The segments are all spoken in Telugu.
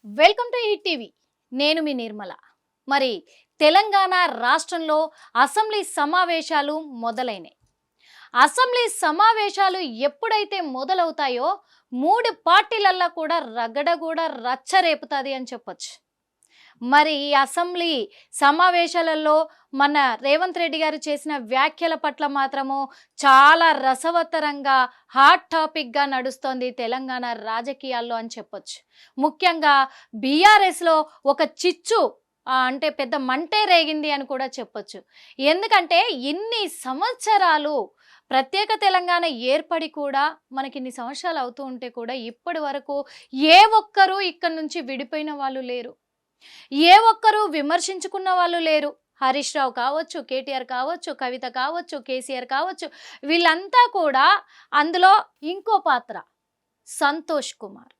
Welcome to hit TV. నేను మీ నిర్మల. మరి తెలంగాణ రాష్ట్రంలో అసెంబ్లీ సమావేశాలు మొదలైనాయి. అసెంబ్లీ సమావేశాలు ఎప్పుడైతే మొదలవుతాయో మూడు పార్టీలల్లో కూడా రగడ కూడా రచ్చ రేపుతుంది అని చెప్పొచ్చు. మరి ఈ అసెంబ్లీ సమావేశాలలో మన రేవంత్ రెడ్డి గారు చేసిన వ్యాఖ్యల పట్ల మాత్రము చాలా రసవత్తరంగా హాట్ టాపిక్గా నడుస్తోంది తెలంగాణ రాజకీయాల్లో అని చెప్పొచ్చు. ముఖ్యంగా బీఆర్ఎస్లో ఒక చిచ్చు అంటే పెద్ద మంటే రేగింది అని కూడా చెప్పొచ్చు. ఎందుకంటే ఇన్ని సంవత్సరాలు ప్రత్యేక తెలంగాణ ఏర్పడి కూడా మనకి ఇన్ని సంవత్సరాలు అవుతూ ఉంటే కూడా ఇప్పటి వరకు ఏ ఒక్కరూ ఇక్కడ నుంచి విడిపోయిన వాళ్ళు లేరు. ఏ ఒక్కరూ విమర్శించుకున్న వాళ్ళు లేరు. హరీష్ రావు కావచ్చు, కేటీఆర్ కావచ్చు, కవిత కావచ్చు, కేసీఆర్ కావచ్చు, వీళ్ళంతా కూడా. అందులో ఇంకో పాత్ర సంతోష్ కుమార్.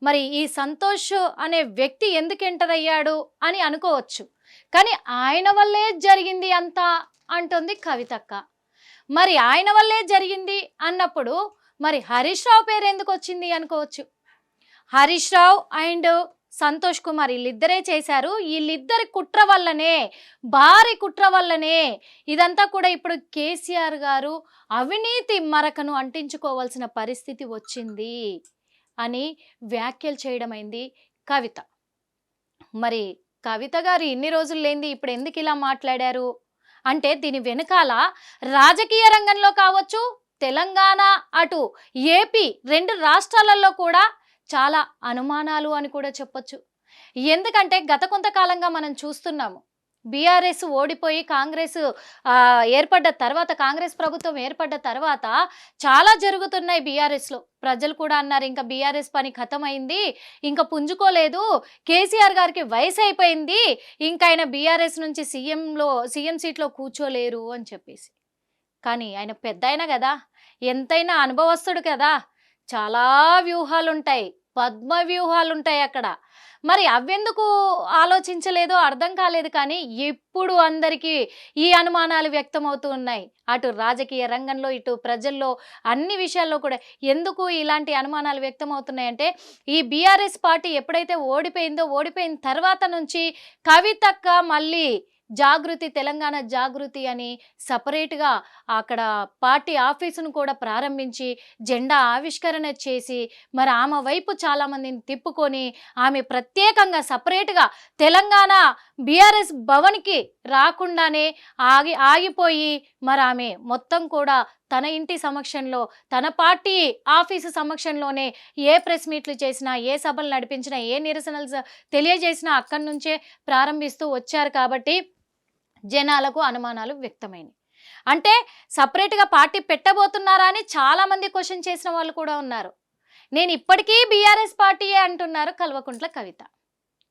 మరి ఈ సంతోష్ అనే వ్యక్తి ఎందుకు ఎంటర్ అయ్యాడు అని అనుకోవచ్చు, కానీ ఆయన వల్లే జరిగింది అంతా అంటుంది కవితక్క. మరి ఆయన వల్లే జరిగింది అన్నప్పుడు మరి హరీష్ రావు పేరు ఎందుకు వచ్చింది అనుకోవచ్చు. హరీష్ రావు అండ్ సంతోష్ కుమార్ వీళ్ళిద్దరే చేశారు. వీళ్ళిద్దరి కుట్ర వల్లనే, భారీ కుట్ర వల్లనే ఇదంతా కూడా ఇప్పుడు కేసీఆర్ గారు అవినీతి మరకను అంటించుకోవాల్సిన పరిస్థితి వచ్చింది అని వ్యాఖ్యలు చేయడమైంది కవిత. మరి కవిత గారు ఇన్ని రోజులు లేనిది ఇప్పుడు ఎందుకు ఇలా మాట్లాడారు అంటే దీని వెనకాల రాజకీయ రంగంలో కావచ్చు, తెలంగాణ అటు ఏపీ రెండు రాష్ట్రాలలో కూడా చాలా అనుమానాలు అని కూడా చెప్పొచ్చు. ఎందుకంటే గత కొంతకాలంగా మనం చూస్తున్నాము, బీఆర్ఎస్ ఓడిపోయి కాంగ్రెస్ ఏర్పడ్డ తర్వాత, కాంగ్రెస్ ప్రభుత్వం ఏర్పడ్డ తర్వాత చాలా జరుగుతున్నాయి బీఆర్ఎస్లో. ప్రజలు కూడా అన్నారు ఇంకా బీఆర్ఎస్ పని ఖతమైంది, ఇంకా పుంజుకోలేదు, కేసీఆర్ గారికి వయసు అయిపోయింది, ఇంకా ఆయన బీఆర్ఎస్ నుంచి సీఎం సీట్లో కూర్చోలేరు అని చెప్పేసి. కానీ ఆయన పెద్ద అయినా కదా, ఎంతైనా అనుభవస్తుడు కదా, చాలా వ్యూహాలుంటాయి, పద్మ వ్యూహాలుంటాయి అక్కడ. మరి అవెందుకు ఆలోచించలేదో అర్థం కాలేదు. కానీ ఇప్పుడు అందరికీ ఈ అనుమానాలు వ్యక్తమవుతూ ఉన్నాయి. అటు రాజకీయ రంగంలో, ఇటు ప్రజల్లో, అన్ని విషయాల్లో కూడా ఎందుకు ఇలాంటి అనుమానాలు వ్యక్తమవుతున్నాయంటే ఈ బీఆర్ఎస్ పార్టీ ఎప్పుడైతే ఓడిపోయిందో, ఓడిపోయిన తర్వాత నుంచి కవితక్క మళ్ళీ జాగృతి, తెలంగాణ జాగృతి అని సపరేట్గా అక్కడ పార్టీ ఆఫీసును కూడా ప్రారంభించి జెండా ఆవిష్కరణ చేసి మరి ఆమె వైపు చాలామందిని తిప్పుకొని ఆమె ప్రత్యేకంగా సపరేట్గా తెలంగాణ బీఆర్ఎస్ భవన్కి రాకుండానే ఆగిపోయి మరి ఆమె మొత్తం కూడా తన ఇంటి సమక్షంలో, తన పార్టీ ఆఫీసు సమక్షంలోనే ఏ ప్రెస్ మీట్లు చేసినా, ఏ సభలు నడిపించినా, ఏ నిరసనలు తెలియజేసినా అక్కడి నుంచే ప్రారంభిస్తూ వచ్చారు. కాబట్టి జనాలకు అనుమానాలు వ్యక్తమైనవి. అంటే సపరేట్గా పార్టీ పెట్టబోతున్నారా అని చాలామంది క్వశ్చన్ చేసిన వాళ్ళు కూడా ఉన్నారు. నేను ఇప్పటికీ బీఆర్ఎస్ పార్టీయే అంటున్నారు కల్వకుంట్ల కవిత.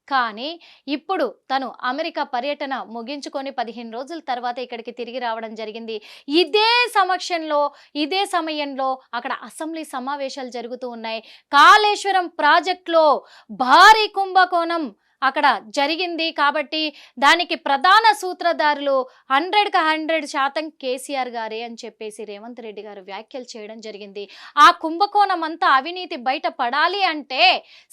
కానీ ఇప్పుడు తను అమెరికా పర్యటన ముగించుకొని 15 రోజుల తర్వాత ఇక్కడికి తిరిగి రావడం జరిగింది. ఇదే సమక్షంలో, ఇదే సమయంలో అక్కడ అసెంబ్లీ సమావేశాలు జరుగుతూ ఉన్నాయి. కాళేశ్వరం ప్రాజెక్టులో భారీ కుంభకోణం అక్కడ జరిగింది. కాబట్టి దానికి ప్రధాన సూత్రధారులు 100% కేసీఆర్ గారే అని చెప్పేసి రేవంత్ రెడ్డి గారు వ్యాఖ్యలు చేయడం జరిగింది. ఆ కుంభకోణం అంతా అవినీతి బయట పడాలి అంటే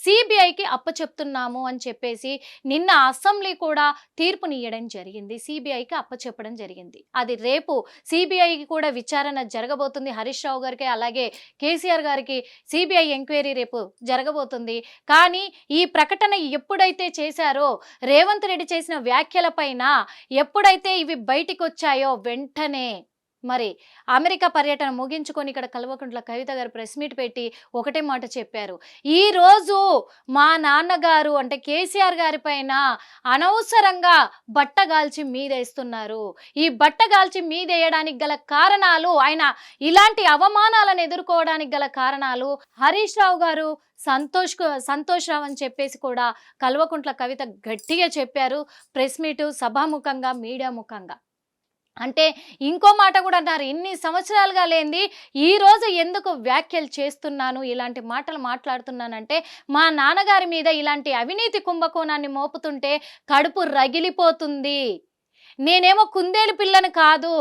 సిబిఐకి అప్పచెప్తున్నాము అని చెప్పేసి నిన్న అసెంబ్లీ కూడా తీర్పునియడం జరిగింది. సిబిఐకి అప్పచెప్పడం జరిగింది. అది రేపు సిబిఐకి కూడా విచారణ జరగబోతుంది. హరీష్ రావు గారికి అలాగే కేసీఆర్ గారికి సిబిఐ ఎంక్వైరీ రేపు జరగబోతుంది. కానీ ఈ ప్రకటన ఎప్పుడైతే చేశారో, రేవంత్ రెడ్డి చేసిన వ్యాఖ్యల పైన ఎప్పుడైతే ఇవి బయటికి వచ్చాయో వెంటనే మరి అమెరికా పర్యటన ముగించుకొని ఇక్కడ కల్వకుంట్ల కవిత గారు ప్రెస్ మీట్ పెట్టి ఒకటే మాట చెప్పారు. ఈరోజు మా నాన్నగారు అంటే కేసీఆర్ గారి పైన అనవసరంగా బట్టగాల్చి మీదేస్తున్నారు. ఈ బట్టగాల్చి మీదేయడానికి గల కారణాలు, ఆయన ఇలాంటి అవమానాలను ఎదుర్కోవడానికి గల కారణాలు హరీష్ రావు గారు, సంతోష్ రావు అని చెప్పేసి కూడా కల్వకుంట్ల కవిత గట్టిగా చెప్పారు ప్రెస్ మీటు సభాముఖంగా, మీడియా ముఖంగా. అంటే ఇంకో మాట కూడా అన్నారు, ఇన్ని సంవత్సరాలుగా లేనిది ఈరోజు ఎందుకు వ్యాఖ్యలు చేస్తున్నాను, ఇలాంటి మాటలు మాట్లాడుతున్నానంటే మా నాన్నగారి మీద ఇలాంటి అవినీతి కుంభకోణాన్ని మోపుతుంటే కడుపు రగిలిపోతుంది. నేనేమో కుందేలు పిల్లను కాదు,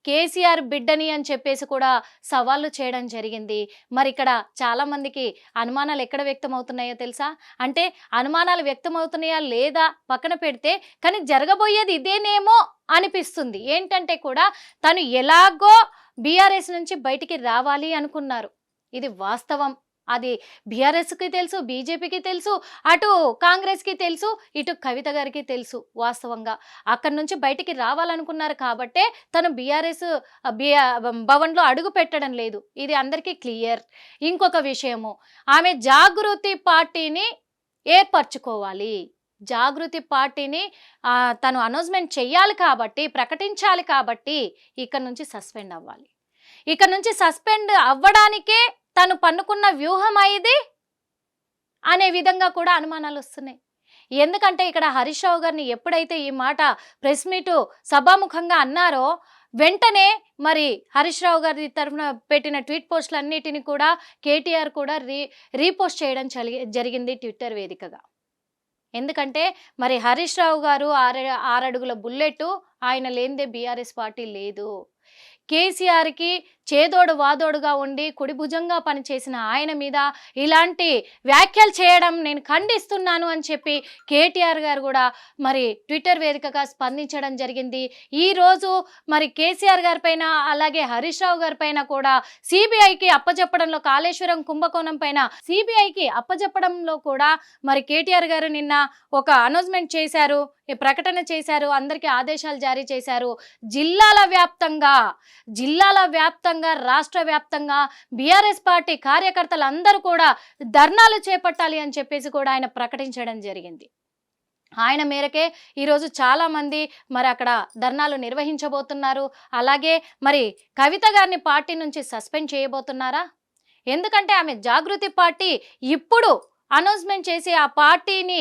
కేసీఆర్ బిడ్డని అని చెప్పేసి కూడా సవాళ్ళు చేయడం జరిగింది. మరి ఇక్కడ చాలా మందికి అనుమానాలు ఎక్కడ వ్యక్తమవుతున్నాయో తెలుసా? అంటే అనుమానాలు వ్యక్తమవుతున్నాయా లేదా పక్కన పెడితే, కానీ జరగబోయేది ఇదేనేమో అనిపిస్తుంది. ఏంటంటే కూడా తను ఎలాగో బీఆర్ఎస్ నుంచి బయటికి రావాలి అనుకున్నారు. ఇది వాస్తవం. అది బీఆర్ఎస్కి తెలుసు, బీజేపీకి తెలుసు, అటు కాంగ్రెస్కి తెలుసు, ఇటు కవిత గారికి తెలుసు. వాస్తవంగా అక్కడి నుంచి బయటికి రావాలనుకున్నారు కాబట్టే తను బీఆర్ఎస్ భవన్లో అడుగు పెట్టడం లేదు. ఇది అందరికీ క్లియర్. ఇంకొక విషయము, ఆమె జాగృతి పార్టీని ఏర్పరచుకోవాలి. జాగృతి పార్టీని తను అనౌన్స్మెంట్ చెయ్యాలి కాబట్టి, ప్రకటించాలి కాబట్టి ఇక్కడ నుంచి సస్పెండ్ అవ్వాలి. ఇక్కడ నుంచి సస్పెండ్ అవ్వడానికే తను పన్నుకున్న వ్యూహం ఇది అనే విధంగా కూడా అనుమానాలు వస్తున్నాయి. ఎందుకంటే ఇక్కడ హరీష్ రావు గారిని ఎప్పుడైతే ఈ మాట ప్రెస్ మీటు సభాముఖంగా అన్నారో వెంటనే మరి హరీష్ రావు గారి తరఫున పెట్టిన ట్వీట్ పోస్టులన్నిటిని కూడా కేటీఆర్ కూడా రీపోస్ట్ చేయడం జరిగింది ట్విట్టర్ వేదికగా. ఎందుకంటే మరి హరీష్ రావు గారు ఆరడుగుల బుల్లెట్, ఆయన లేనిదే బీఆర్ఎస్ పార్టీ లేదు. కేసీఆర్కి చేదోడు వాదోడుగా ఉండి కుడి భుజంగా పనిచేసిన ఆయన మీద ఇలాంటి వ్యాఖ్యలు చేయడం నేను ఖండిస్తున్నాను అని చెప్పి కేటీఆర్ గారు కూడా మరి ట్విట్టర్ వేదికగా స్పందించడం జరిగింది. ఈరోజు మరి కేసీఆర్ గారి పైన అలాగే హరీష్ రావు గారి పైన కూడా సిబిఐకి అప్పచెప్పడంలో, కాళేశ్వరం కుంభకోణం పైన సిబిఐకి అప్పచెప్పడంలో కూడా మరి కేటీఆర్ గారు నిన్న ఒక అనౌన్స్మెంట్ చేశారు, ప్రకటన చేశారు, అందరికీ ఆదేశాలు జారీ చేశారు. జిల్లాల వ్యాప్తంగా రాష్ట్ర వ్యాప్తంగా బీఆర్ఎస్ పార్టీ కార్యకర్తలు అందరూ కూడా ధర్నాలు చేపట్టాలి అని చెప్పేసి కూడా ఆయన ప్రకటించడం జరిగింది. ఆయన మేరకే ఈరోజు చాలా మంది మరి అక్కడ ధర్నాలు నిర్వహించబోతున్నారు. అలాగే మరి కవిత గారిని పార్టీ నుంచి సస్పెండ్ చేయబోతున్నారా? ఎందుకంటే ఆమె జాగృతి పార్టీ ఇప్పుడు అనౌన్స్మెంట్ చేసి ఆ పార్టీని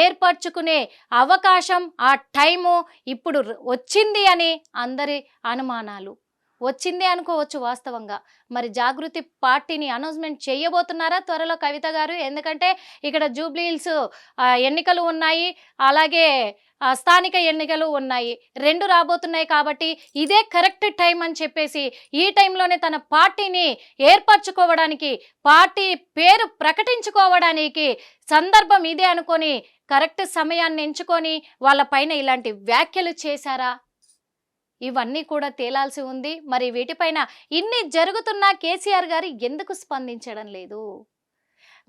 ఏర్పరచుకునే అవకాశం, ఆ టైము ఇప్పుడు వచ్చింది అని అందరి అనుమానాలు. వచ్చిందే అనుకోవచ్చు వాస్తవంగా. మరి జాగృతి పార్టీని అనౌన్స్మెంట్ చేయబోతున్నారా త్వరలో కవిత గారు? ఎందుకంటే ఇక్కడ జూబ్లీ హిల్స్ ఎన్నికలు ఉన్నాయి, అలాగే స్థానిక ఎన్నికలు ఉన్నాయి, రెండు రాబోతున్నాయి. కాబట్టి ఇదే కరెక్ట్ టైం అని చెప్పేసి ఈ టైంలోనే తన పార్టీని ఏర్పరచుకోవడానికి, పార్టీ పేరు ప్రకటించుకోవడానికి సందర్భం ఇదే అనుకొని కరెక్ట్ సమయాన్ని ఎంచుకొని వాళ్ళ పైన ఇలాంటి వ్యాఖ్యలు చేశారా? ఇవన్నీ కూడా తేలాల్సి ఉంది. మరి వీటిపైన ఇన్ని జరుగుతున్నా కేసీఆర్ గారు ఎందుకు స్పందించడం లేదు?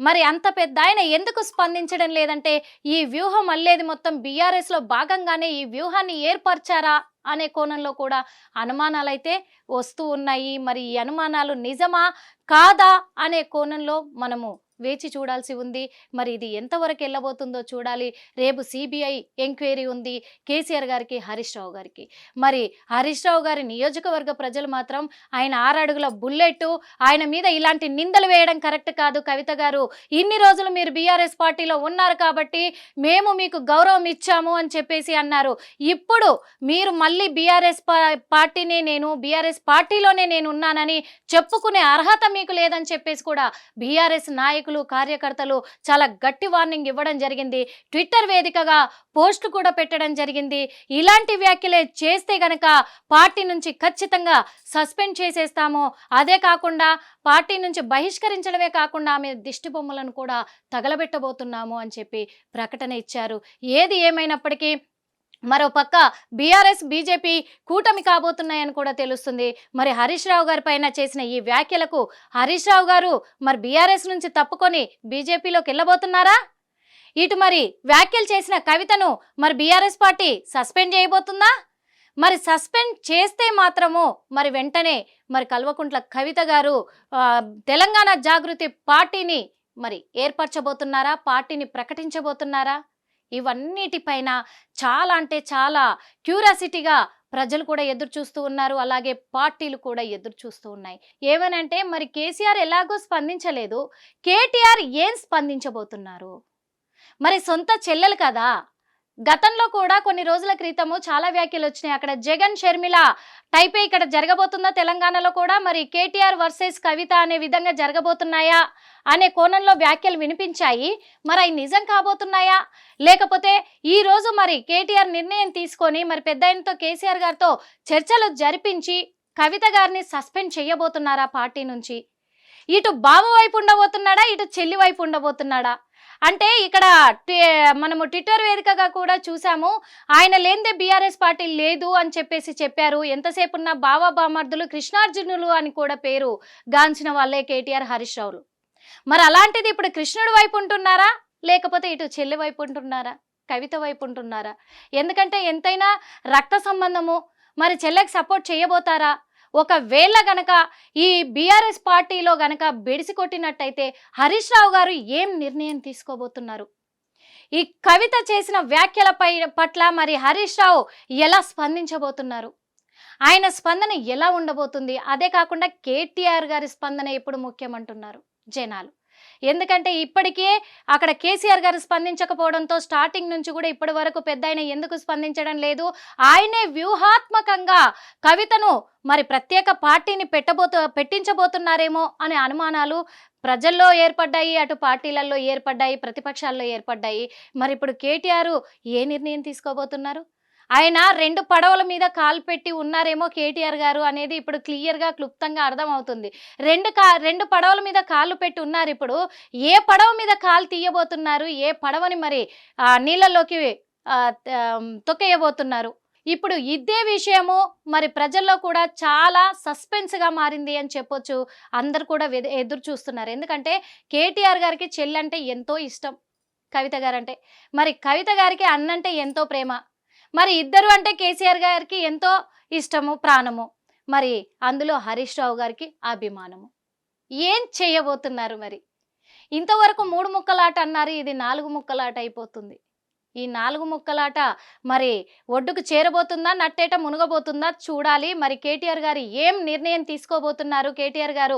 మరి అంత పెద్ద ఆయన ఎందుకు స్పందించడం లేదంటే ఈ వ్యూహం అల్లేది మొత్తం బీఆర్ఎస్లో భాగంగానే ఈ వ్యూహాన్ని ఏర్పరిచారా అనే కోణంలో కూడా అనుమానాలు అయితే వస్తూ ఉన్నాయి. మరి ఈ అనుమానాలు నిజమా కాదా అనే కోణంలో మనము వేచి చూడాల్సి ఉంది. మరి ఇది ఎంతవరకు వెళ్ళబోతుందో చూడాలి. రేపు సిబిఐ ఎంక్వైరీ ఉంది కేసీఆర్ గారికి, హరీష్ రావు గారికి. మరి హరీష్ రావు గారి నియోజకవర్గ ప్రజలు మాత్రం ఆయన 6 అడుగుల బుల్లెట్, ఆయన మీద ఇలాంటి నిందలు వేయడం కరెక్ట్ కాదు. కవిత గారు, ఇన్ని రోజులు మీరు బీఆర్ఎస్ పార్టీలో ఉన్నారు కాబట్టి మేము మీకు గౌరవం ఇచ్చాము అని చెప్పేసి అన్నారు. ఇప్పుడు మీరు మళ్ళీ బీఆర్ఎస్ పార్టీలోనే నేను ఉన్నానని చెప్పుకునే అర్హత మీకు లేదని చెప్పేసి కూడా బీఆర్ఎస్ నాయకులు, కార్యకర్తలు చాలా గట్టి వార్నింగ్ ఇవ్వడం జరిగింది. ట్విట్టర్ వేదికగా పోస్ట్ కూడా పెట్టడం జరిగింది. ఇలాంటి వ్యాఖ్యలే చేస్తే గనక పార్టీ నుంచి ఖచ్చితంగా సస్పెండ్ చేసేస్తాము, అదే కాకుండా పార్టీ నుంచి బహిష్కరించడమే కాకుండా ఆమె దిష్టి బొమ్మలను కూడా తగలబెట్టబోతున్నాము అని చెప్పి ప్రకటన ఇచ్చారు. ఏది ఏమైనప్పటికీ మరోపక్క బీఆర్ఎస్, బీజేపీ కూటమి కాబోతున్నాయని కూడా తెలుస్తుంది. మరి హరీష్ రావు గారి పైన చేసిన ఈ వ్యాఖ్యలకు హరీష్ రావు గారు మరి బీఆర్ఎస్ నుంచి తప్పుకొని బీజేపీలోకి వెళ్ళబోతున్నారా? ఇటు మరి వ్యాఖ్యలు చేసిన కవితను మరి బీఆర్ఎస్ పార్టీ సస్పెండ్ చేయబోతుందా? మరి సస్పెండ్ చేస్తే మాత్రము మరి వెంటనే మరి కల్వకుంట్ల కవిత గారు తెలంగాణ జాగృతి పార్టీని మరి ఏర్పరచబోతున్నారా? పార్టీని ప్రకటించబోతున్నారా? ఇవన్నిటిపైన చాలా అంటే చాలా క్యూరియాసిటీగా ప్రజలు కూడా ఎదురు చూస్తూ ఉన్నారు. అలాగే పార్టీలు కూడా ఎదురు చూస్తూ ఉన్నాయి. ఏమనంటే మరి కేసీఆర్ ఎలాగో స్పందించలేదు, కేటీఆర్ ఏం స్పందించబోతున్నారు? మరి సొంత చెల్లెలు కదా, గతంలో కూడా కొన్ని రోజుల క్రితము చాలా వ్యాఖ్యలు వచ్చినాయి. అక్కడ జగన్ షర్మిల టైపే ఇక్కడ జరగబోతుందా తెలంగాణలో కూడా, మరి కేటీఆర్ వర్సెస్ కవిత అనే విధంగా జరగబోతున్నాయా అనే కోణంలో వ్యాఖ్యలు వినిపించాయి. మరి అవి నిజం కాబోతున్నాయా, లేకపోతే ఈ రోజు మరి కేటీఆర్ నిర్ణయం తీసుకొని మరి పెద్ద ఆయనతో కేసీఆర్ గారితో చర్చలు జరిపించి కవిత గారిని సస్పెండ్ చేయబోతున్నారా పార్టీ నుంచి? ఇటు బావ వైపు ఉండబోతున్నాడా, ఇటు చెల్లి వైపు ఉండబోతున్నాడా? అంటే ఇక్కడ మనము ట్విట్టర్ వేదికగా కూడా చూసాము, ఆయన లేనిదే బీఆర్ఎస్ పార్టీ లేదు అని చెప్పారు. ఎంతసేపు ఉన్న బావ బామర్దులు కృష్ణార్జునులు అని కూడా పేరు గాంచిన వాళ్ళే కేటీఆర్ హరీష్ రావులు. మరి అలాంటిది ఇప్పుడు కృష్ణుడి వైపు ఉంటున్నారా, లేకపోతే ఇటు చెల్లి వైపు ఉంటున్నారా, కవిత వైపు ఉంటున్నారా? ఎందుకంటే ఎంతైనా రక్త సంబంధము. మరి చెల్లెకి సపోర్ట్ చేయబోతారా? ఒకవేళ గనక ఈ బీఆర్ఎస్ పార్టీలో గనక బెడిసి కొట్టినట్టయితే హరీష్ రావు గారు ఏం నిర్ణయం తీసుకోబోతున్నారు? ఈ కవిత చేసిన వ్యాఖ్యల పట్ల మరి హరీష్ రావు ఎలా స్పందించబోతున్నారు? ఆయన స్పందన ఎలా ఉండబోతుంది? అదే కాకుండా కేటీఆర్ గారి స్పందన ఎప్పుడు ముఖ్యమంటున్నారు జనాలు. ఎందుకంటే ఇప్పటికే అక్కడ కేసీఆర్ గారు స్పందించకపోవడంతో స్టార్టింగ్ నుంచి కూడా ఇప్పటి వరకు పెద్ద ఆయన ఎందుకు స్పందించడం లేదు, ఆయనే వ్యూహాత్మకంగా కవితను మరి ప్రత్యేక పార్టీని పెట్టించబోతున్నారేమో అనే అనుమానాలు ప్రజల్లో ఏర్పడ్డాయి, అటు పార్టీలలో ఏర్పడ్డాయి, ప్రతిపక్షాల్లో ఏర్పడ్డాయి. మరి ఇప్పుడు కేటీఆర్ ఏ నిర్ణయం తీసుకోబోతున్నారు? ఆయన 2 పడవల మీద కాలు పెట్టి ఉన్నారేమో కేటీఆర్ గారు అనేది ఇప్పుడు క్లియర్గా క్లుప్తంగా అర్థమవుతుంది. 2 పడవల మీద కాళ్ళు పెట్టి ఉన్నారు. ఇప్పుడు ఏ పడవ మీద కాలు తీయబోతున్నారు, ఏ పడవని మరి నీళ్ళలోకి తొక్కేయబోతున్నారు? ఇప్పుడు ఇదే విషయము మరి ప్రజల్లో కూడా చాలా సస్పెన్స్గా మారింది అని చెప్పొచ్చు. అందరు కూడా ఎదురు చూస్తున్నారు. ఎందుకంటే కేటీఆర్ గారికి చెల్లంటే ఎంతో ఇష్టం, కవిత గారంటే. మరి కవిత గారికి అన్నంటే ఎంతో ప్రేమ. మరి ఇద్దరు అంటే కేసీఆర్ గారికి ఎంతో ఇష్టము, ప్రాణము. మరి అందులో హరీష్ రావు గారికి అభిమానము. ఏం చేయబోతున్నారు మరి? ఇంతవరకు 3 ముక్కలాట అన్నారు, ఇది 4 ముక్కలాట అయిపోతుంది. ఈ 4 ముక్కలాట మరి ఒడ్డుకు చేరబోతుందా, నట్టేట మునగబోతుందా చూడాలి. మరి కేటీఆర్ గారు ఏం నిర్ణయం తీసుకోబోతున్నారు, కేటీఆర్ గారు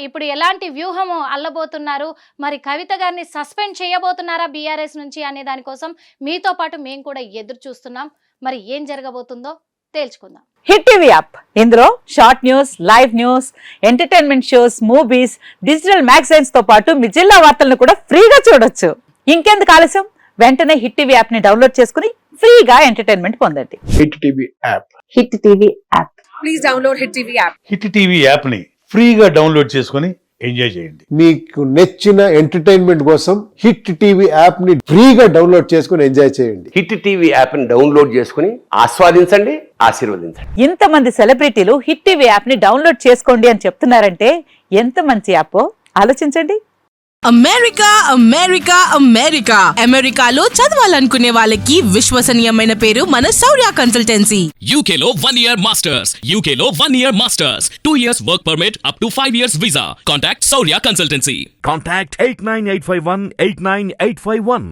ఇప్పుడు ఎలాంటి వ్యూహము అల్లబోతున్నారు, మరి కవిత గారిని సస్పెండ్ చేయబోతున్నారా బీఆర్ఎస్ నుంచి అనే దానికోసం మీతో పాటు మేము కూడా ఎదురు చూస్తున్నాం. మరి ఏం జరగబోతుందో తేల్చుకుందాం. హిట్ టీవీ యాప్, ఇందులో short news, live news, entertainment shows, movies, digital magazines తో పాటు మీ జిల్లా వార్తలను కూడా ఫ్రీగా చూడొచ్చు. ఇంకెందుకు ఆలస్యం, వెంటనే హిట్ టీవీ యాప్ ని డౌన్లోడ్ చేసుకుని ఫ్రీగా ఎంటర్టైన్మెంట్ పొందండి. Hit TV app. Hit TV app. Please download hit TV app. Hit TV app ని ఫ్రీగా డౌన్లోడ్ చేసుకుని ఎంజాయ్ చేయండి. మీకు నచ్చిన ఎంటర్టైన్మెంట్ కోసం హిట్ టీవీ యాప్ ని ఫ్రీగా డౌన్లోడ్ చేసుకుని ఎంజాయ్ చేయండి. హిట్ టీవీ యాప్ ని డౌన్లోడ్ చేసుకుని ఆస్వాదించండి, ఆశీర్వదించండి. ఇంతమంది సెలబ్రిటీలు హిట్ టీవీ యాప్ ని డౌన్లోడ్ చేసుకోండి అని చెప్తున్నారంటే ఎంత మంచి యాప్ ఆలోచించండి. అమెరికా అమెరికా అమెరికా అమెరికాలో చదవాలనుకునే వాళ్ళకి విశ్వసనీయమైన పేరు మన శౌర్య కన్సల్టెన్సీ. UK లో 1 year masters. UK లో 1 year masters. 2 years work permit up to 5 years visa. Contact Saurya Consultancy. Contact 89851 89851.